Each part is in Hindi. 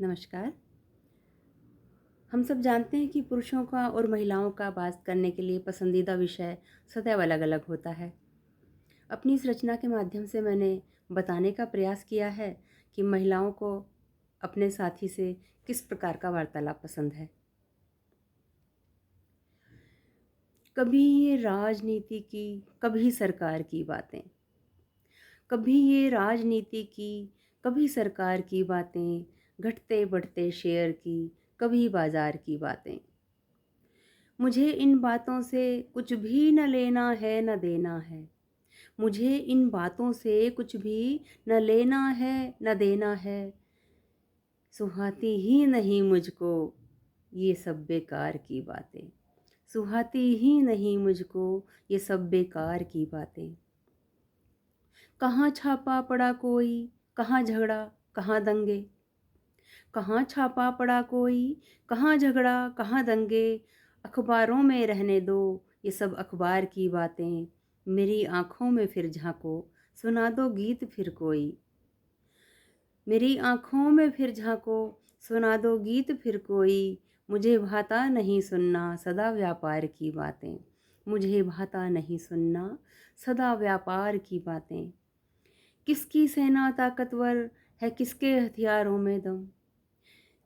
नमस्कार। हम सब जानते हैं कि पुरुषों का और महिलाओं का बात करने के लिए पसंदीदा विषय सदैव अलग-अलग होता है। अपनी इस रचना के माध्यम से मैंने बताने का प्रयास किया है कि महिलाओं को अपने साथी से किस प्रकार का वार्तालाप पसंद है। कभी ये राजनीति की, कभी सरकार की बातें, कभी ये राजनीति की, कभी सरकार की बातें, घटते-बढ़ते शेयर की, कभी बाज़ार की बातें। मुझे इन बातों से कुछ भी न लेना है न देना है। मुझे इन बातों से कुछ भी न लेना है न देना है। सुहाती ही नहीं मुझको ये सब बेकार की बातें। सुहाती ही नहीं मुझको ये सब बेकार की बातें। कहाँ छापा पड़ा कोई, कहाँ झगड़ा, कहाँ दंगे। कहाँ छापा पड़ा कोई, कहाँ झगड़ा, कहाँ दंगे। अखबारों में रहने दो ये सब अखबार की बातें। मेरी आँखों में फिर झाँको, सुना दो गीत फिर कोई। मेरी आँखों में फिर झाँको, सुना दो गीत फिर कोई। मुझे भाता नहीं सुनना सदा व्यापार की बातें। मुझे भाता नहीं सुनना सदा व्यापार की बातें। किसकी सेना ताकतवर है, किसके हथियारों में दम।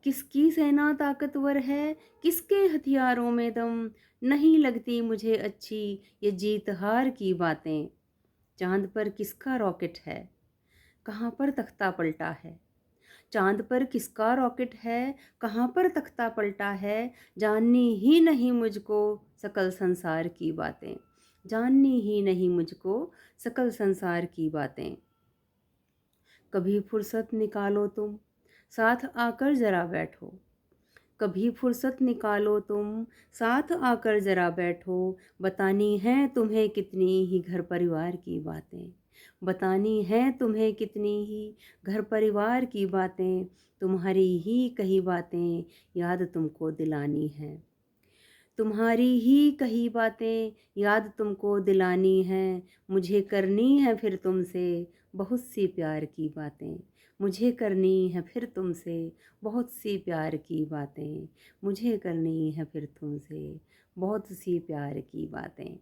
किसकी सेना ताकतवर है, किसके हथियारों में दम। नहीं लगती मुझे अच्छी ये जीत हार की बातें। चाँद पर किसका रॉकेट है, कहाँ पर तख्ता पलटा है। चाँद पर किसका रॉकेट है, कहाँ पर तख्ता पलटा है। जाननी ही नहीं मुझको सकल संसार की बातें। जाननी ही नहीं मुझको सकल संसार की बातें। कभी फुर्सत निकालो तुम, साथ आकर ज़रा बैठो। कभी फुर्सत निकालो तुम, साथ आकर ज़रा बैठो। बतानी है तुम्हें कितनी ही घर परिवार की बातें। बतानी है तुम्हें कितनी ही घर परिवार की बातें। तुम्हारी ही कही बातें याद तुमको दिलानी है। तुम्हारी ही कही बातें याद तुमको दिलानी है। मुझे करनी है फिर तुमसे बहुत सी प्यार की बातें। मुझे करनी है फिर तुमसे बहुत सी प्यार की बातें। मुझे करनी है फिर तुमसे बहुत सी प्यार की बातें।